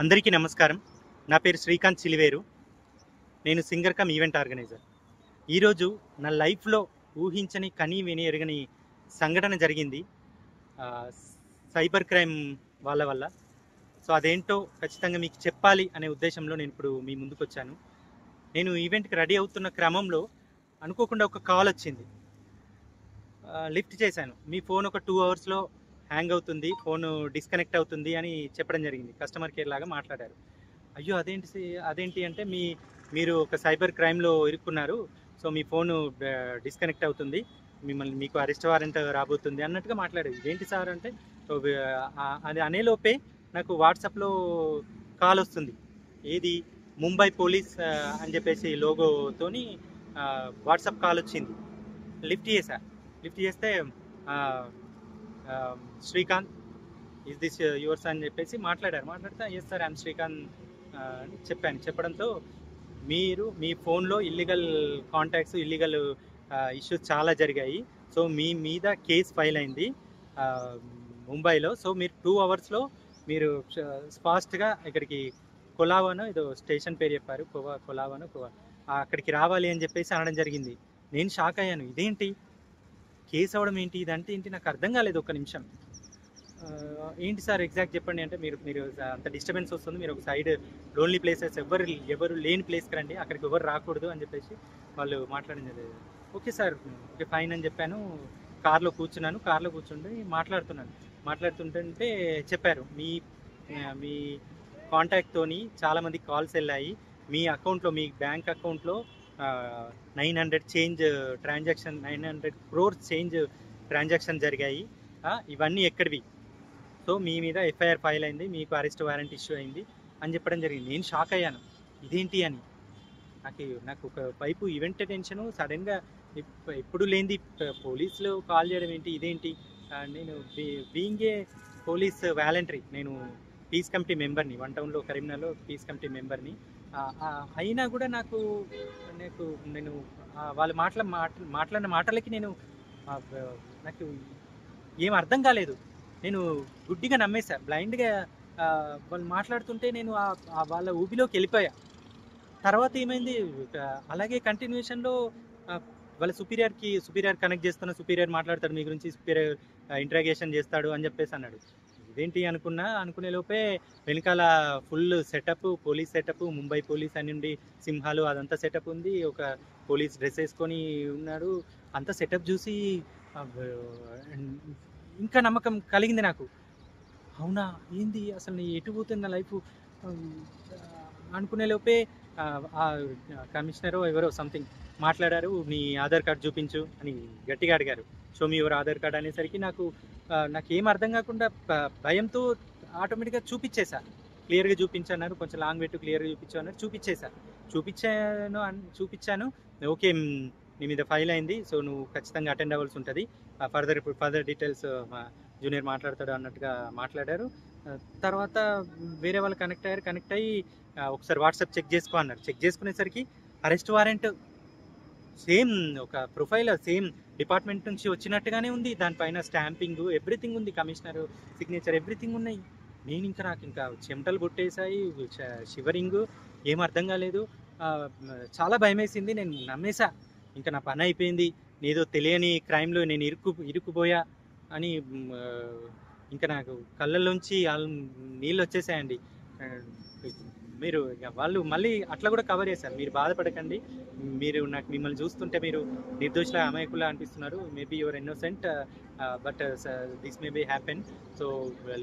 అందరికీ నమస్కారం. నా పేరు శ్రీకాంత్ చిలివేరు. నేను సింగర్ కమ్ ఈవెంట్ ఆర్గనైజర్. ఈరోజు నా లైఫ్లో ఊహించని కని విని ఎరగని సంఘటన జరిగింది సైబర్ క్రైమ్ వాళ్ళ వల్ల. సో అదేంటో ఖచ్చితంగా మీకు చెప్పాలి అనే ఉద్దేశంలో నేను ఇప్పుడు మీ ముందుకు వచ్చాను. నేను ఈవెంట్కి రెడీ అవుతున్న క్రమంలో అనుకోకుండా ఒక కాల్ వచ్చింది. లిఫ్ట్ చేశాను. మీ ఫోన్ ఒక 2 అవర్స్లో హ్యాంగ్ అవుతుంది, ఫోన్ డిస్కనెక్ట్ అవుతుంది అని చెప్పడం జరిగింది. కస్టమర్ కేర్ లాగా మాట్లాడారు. అయ్యో అదేంటి అంటే మీరు ఒక సైబర్ క్రైమ్లో ఇరుక్కున్నారు, సో మీ ఫోను డిస్కనెక్ట్ అవుతుంది, మీకు అరెస్ట్ వారెంట్ రాబోతుంది అన్నట్టుగా మాట్లాడారు. ఇదేంటి సార్ అంటే, అది అనేలోపే నాకు వాట్సాప్లో కాల్ వస్తుంది. ఏది ముంబై పోలీస్ అని చెప్పేసి లోగోతోని వాట్సాప్ కాల్ వచ్చింది. లిఫ్ట్ చేస్తే శ్రీకాంత్ ఇస్ దిస్ యువర్స్ అని చెప్పేసి మాట్లాడితే ఎస్ సార్ ఐఎమ్ శ్రీకాంత్ అని చెప్పడంతో మీ ఫోన్లో ఇల్లీగల్ కాంటాక్ట్స్, ఇల్లీగల్ ఇష్యూస్ చాలా జరిగాయి, సో మీ మీద కేసు ఫైల్ అయింది ముంబైలో. సో మీరు 2 అవర్స్లో మీరు ఫాస్ట్గా ఇక్కడికి కొలావానో ఏదో స్టేషన్ పేరు చెప్పారు, కొలావానో అక్కడికి రావాలి అని చెప్పేసి అనడం జరిగింది. నేను షాక్ అయ్యాను. ఇదేంటి కేసు అవ్వడం ఏంటి, ఇదంటే ఏంటి నాకు అర్థం కాలేదు. ఒక్క నిమిషం, ఏంటి సార్ ఎగ్జాక్ట్ చెప్పండి అంటే, మీరు అంత డిస్టర్బెన్స్ వస్తుంది, మీరు ఒక సైడ్ లోన్లీ ప్లేసెస్ ఎవరు లేని ప్లేస్కి రండి, అక్కడికి ఎవరు రాకూడదు అని చెప్పేసి వాళ్ళు మాట్లాడింది. ఓకే సార్, ఓకే ఫైన్ అని చెప్పాను. కార్లో కూర్చుండి మాట్లాడుతుంటే చెప్పారు, మీ కాంటాక్ట్తోని చాలామంది కాల్స్ వెళ్ళాయి, మీ అకౌంట్లో, మీ బ్యాంక్ అకౌంట్లో 900 crores చేంజ్ ట్రాన్సాక్షన్ జరిగాయి, ఇవన్నీ ఎక్కడివి, సో మీ మీద ఎఫ్ఐఆర్ ఫైల్ అయింది, మీకు అరెస్ట్ వారెంట్ ఇష్యూ అయింది అని చెప్పడం జరిగింది. నేను షాక్ అయ్యాను, ఇదేంటి అని. నాకు ఒక వైపు ఈవెంట్ టెన్షను, సడన్గా ఎప్పుడు లేనిది పోలీసులు కాల్ చేయడం ఏంటి, ఇదేంటి. నేను బీయింగ్ ఏ పోలీస్ వాలంటరీ, నేను పీస్ కమిటీ మెంబర్ని, 1 టౌన్లో కరీంనగర్లో పీస్ కమిటీ మెంబర్ని. అయినా కూడా నేను వాళ్ళు మాట్లాడిన మాటలకి నాకు ఏం అర్థం కాలేదు. నేను గుడ్డిగా నమ్మేశా, బ్లైండ్గా. వాళ్ళు మాట్లాడుతుంటే నేను వాళ్ళ ఊబిలోకి వెళ్ళిపోయా. తర్వాత ఏమైంది, అలాగే కంటిన్యూషన్లో వాళ్ళ సుపీరియర్ కనెక్ట్ చేస్తున్న, సుపీరియర్ మాట్లాడతాడు మీ గురించి, సుపీరియర్ ఇంట్రాగేషన్ చేస్తాడు అని చెప్పేసి అన్నాడు. ఇదేంటి అనుకునే లోపే వెనకాల full setup, police setup, Mumbai police అని ఉండి సింహాలు అదంతా సెటప్ ఉంది, ఒక పోలీస్ డ్రెస్ వేసుకొని ఉన్నాడు. అంతా సెటప్ చూసి ఇంకా నమ్మకం కలిగింది నాకు. అవునా, ఏంది అసలు ఎటు పోతుంది లైఫ్ అనుకునే లోపే కమిషనరో ఎవరో సంథింగ్ మాట్లాడారు, నీ ఆధార్ కార్డు చూపించు అని గట్టిగా అడిగారు. Show me your Aadhaar card అనేసరికి నాకు ఏం అర్థం కాకుండా భయంతో ఆటోమేటిక్గా క్లియర్గా చూపించన్నారు, కొంచెం లాంగ్ పెట్టు క్లియర్గా చూపించన్నారు, చూపించాను. ఓకే, నీ మీద ఫైల్ అయింది, సో నువ్వు ఖచ్చితంగా అటెండ్ అవ్వాల్సి ఉంటుంది, ఫర్దర్ డీటెయిల్స్ జూనియర్ మాట్లాడతాడు అన్నట్టుగా మాట్లాడారు. తర్వాత వేరే వాళ్ళు కనెక్ట్ అయ్యి ఒకసారి వాట్సాప్ చెక్ చేసుకో అన్నారు. చెక్ చేసుకునేసరికి అరెస్ట్ వారెంట్ సేమ్, ఒక ప్రొఫైల్ సేమ్ డిపార్ట్మెంట్ నుంచి వచ్చినట్టుగానే ఉంది, దానిపైన స్టాంపింగ్ ఎవ్రీథింగ్ ఉంది, కమిషనర్ సిగ్నేచర్ ఎవ్రీథింగ్ ఉన్నాయి. నాకు ఇంకా చెమటలు పుట్టేశాయి, షివరింగ్, ఏం అర్థం కాలేదు, చాలా భయం వేసింది. నేను నమ్మేశా, ఇంకా నా పని అయిపోయింది, ఏదో తెలియని క్రైమ్లో నేను ఇరుక్కుపోయా అని. ఇంకా నాకు కళ్ళల్లోంచి నీళ్ళు వచ్చేసాయండి. మీరు వాళ్ళు మళ్ళీ అట్లా కూడా కవర్ చేశారు, మీరు బాధపడకండి, మిమ్మల్ని చూస్తుంటే మీరు నిర్దోషుల అమాయకులా అనిపిస్తున్నారు, maybe your innocent, but this may be happen, so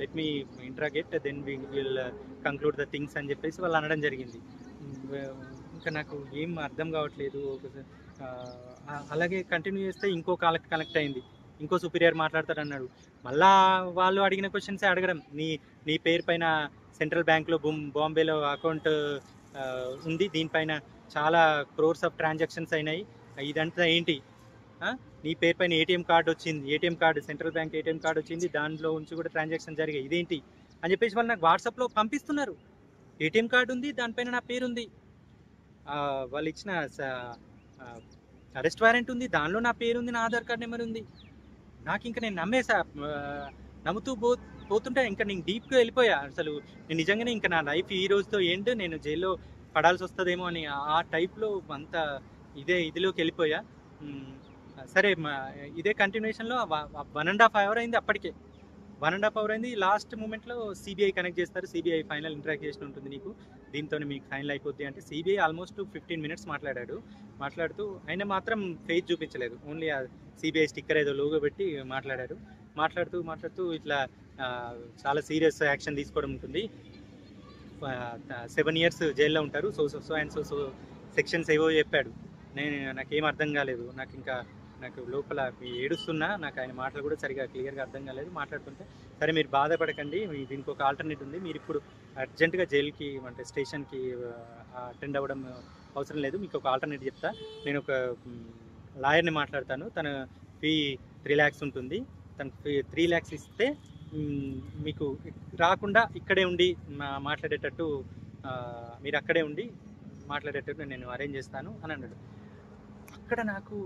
let me interrogate, then we will conclude the things అని చెప్పేసి వాళ్ళు అనడం జరిగింది. ఇంకా నాకు ఏం అర్థం కావట్లేదు. అలాగే కంటిన్యూ చేస్తే ఇంకో కాలకి కనెక్ట్ అయింది, ఇంకో సుపీరియర్ మాట్లాడతాడు అన్నాడు. మళ్ళా వాళ్ళు అడిగిన క్వశ్చన్సే అడగడం, నీ పేరు పైన సెంట్రల్ బ్యాంక్లో బాంబేలో అకౌంట్ ఉంది, దీనిపైన చాలా క్రోర్స్ ఆఫ్ ట్రాన్సాక్షన్స్ అయినాయి, ఇదంతా ఏంటి, నీ పేరు పైన ATM card central bank ATM card వచ్చింది, దాంట్లో ఉంచి కూడా ట్రాన్సాక్షన్ జరిగాయి, ఇదేంటి అని చెప్పేసి వాళ్ళు నాకు వాట్సాప్లో పంపిస్తున్నారు. ఏటీఎం కార్డు ఉంది, దానిపైన నా పేరు ఉంది, వాళ్ళు ఇచ్చిన అరెస్ట్ వారెంట్ ఉంది, దానిలో నా పేరు ఉంది, నా ఆధార్ కార్డ్ నెంబర్ ఉంది. నాకు ఇంకా నేను నమ్మేశా. నమ్ముతూ పోతుంటే ఇంకా నేను డీప్గా వెళ్ళిపోయా. అసలు నేను నిజంగానే ఇంకా నా లైఫ్ ఈ రోజుతో ఎండ్, నేను జైల్లో పడాల్సి వస్తుందేమో అని ఆ టైప్లో అంత ఇదిలోకి వెళ్ళిపోయా. సరే ఇదే కంటిన్యూషన్లో 1.5 అవర్ అయింది అప్పటికే. 1.5 అవర్ అయింది. లాస్ట్ మూమెంట్లో సిబిఐ కనెక్ట్ చేస్తారు. సిబిఐ ఫైనల్ ఇంటరాక్షన్ ఉంటుంది నీకు, దీంతో మీకు ఫైనల్ అయిపోద్ది అంటే సిబిఐ ఆల్మోస్ట్ 15 మినిట్స్ మాట్లాడాడు. మాట్లాడుతూ ఆయన మాత్రం ఫేస్ చూపించలేదు, ఓన్లీ ఆ సిబిఐ స్టిక్కర్ ఏదో లోగో పెట్టి మాట్లాడారు. మాట్లాడుతూ ఇట్లా చాలా సీరియస్ యాక్షన్ తీసుకోవడం ఉంటుంది, 7 years జైల్లో ఉంటారు, సో అండ్ సో సెక్షన్స్ ఏవో చెప్పాడు. నాకేం అర్థం కాలేదు, నాకు లోపల ఏడుస్తున్నా, నాకు ఆయన మాటలు కూడా సరిగా క్లియర్గా అర్థం కాలేదు. మాట్లాడుతుంటే సరే మీరు బాధపడకండి, దీనికి ఒక ఆల్టర్నేట్ ఉంది, మీరు ఇప్పుడు అర్జెంటుగా జైలుకి అంటే స్టేషన్కి అటెండ్ అవ్వడం అవసరం లేదు, మీకు ఒక ఆల్టర్నేట్ చెప్తా. నేను ఒక లాయర్ని మాట్లాడతాను, తన ఫీ 3 lakhs ఉంటుంది, తనకు ఫీ 3 lakhs ఇస్తే మీకు రాకుండా ఇక్కడే ఉండి మాట్లాడేటట్టు, మీరు అక్కడే ఉండి మాట్లాడేటట్టు నేను అరేంజ్ చేస్తాను అని అన్నాడు. అక్కడ నాకు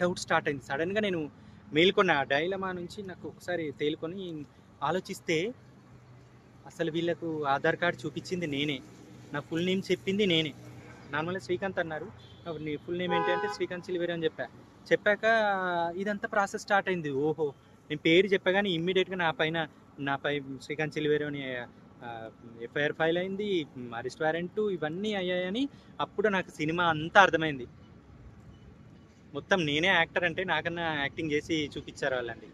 డౌట్ స్టార్ట్ అయింది. సడన్గా నేను మేల్కొన్న ఆ డైలమా నుంచి నాకు ఒకసారి తేలుకొని ఆలోచిస్తే, అసలు వీళ్ళకు ఆధార్ కార్డ్ చూపించింది నేనే, నా ఫుల్ నేమ్ చెప్పింది నేనే. నార్మల్గా శ్రీకాంత్ అన్నారు, నీ ఫుల్ నేమ్ ఏంటి అంటే శ్రీకాంత్ చిలివేరి అని చెప్పాక ఇదంతా ప్రాసెస్ స్టార్ట్ అయింది. ఓహో, నేను పేరు చెప్పగానే ఇమ్మీడియట్గా నాపై శ్రీకాంత్ చిలివేరి అని ఎఫ్ఐఆర్ ఫైల్ అయింది, అరెస్ట్ వారెంట్ ఇవన్నీ అయ్యాయని అప్పుడు నాకు సినిమా అంతా అర్థమైంది. మొత్తం నేనే యాక్టర్ అంటే నాకన్నా యాక్టింగ్ చేసి చూపించారు వాళ్ళండి.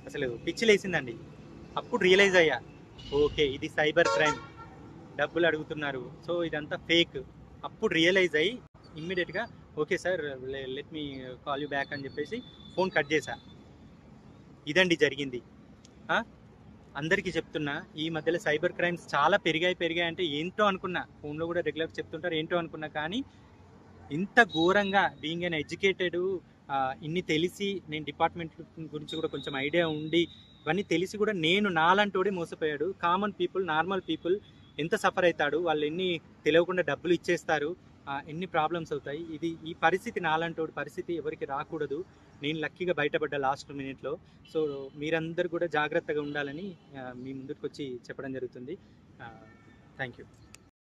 అసలు పిచ్చిలేసిందండి. అప్పుడు రియలైజ్ అయ్యా, ఓకే ఇది సైబర్ క్రైమ్, డబ్బులు అడుగుతున్నారు, సో ఇదంతా ఫేక్. అప్పుడు రియలైజ్ అయ్యి ఇమ్మీడియట్గా okay sir let me call you back అని చెప్పేసి ఫోన్ కట్ చేశా. ఇదండి జరిగింది. అందరికీ చెప్తున్నా, ఈ మధ్యలో సైబర్ క్రైమ్స్ చాలా పెరిగాయి అంటే ఏంటో అనుకున్నా, ఫోన్లో కూడా రెగ్యులర్ చెప్తుంటారు ఏంటో అనుకున్నా, కానీ ఇంత ఘోరంగా బీయింగ్ అన్ ఎడ్యుకేటెడ్, ఇన్ని తెలిసి, నేను డిపార్ట్మెంట్ గురించి కూడా కొంచెం ఐడియా ఉండి ఇవన్నీ తెలిసి కూడా నేను నాలంటోడే మోసపోయాడు. కామన్ పీపుల్, నార్మల్ పీపుల్ ఎంత సఫర్ అవుతాడు, వాళ్ళు ఎన్ని తెలియకుండా డబ్బులు ఇచ్చేస్తారు, ఎన్ని ప్రాబ్లమ్స్ అవుతాయి. ఈ పరిస్థితి నాలంటోడి పరిస్థితి ఎవరికి రాకూడదు. నేను లక్కీగా బయటపడ్డా లాస్ట్ మినిట్లో. సో మీరందరూ కూడా జాగ్రత్తగా ఉండాలని మీ ముందుకు వచ్చి చెప్పడం జరుగుతుంది. Thank you.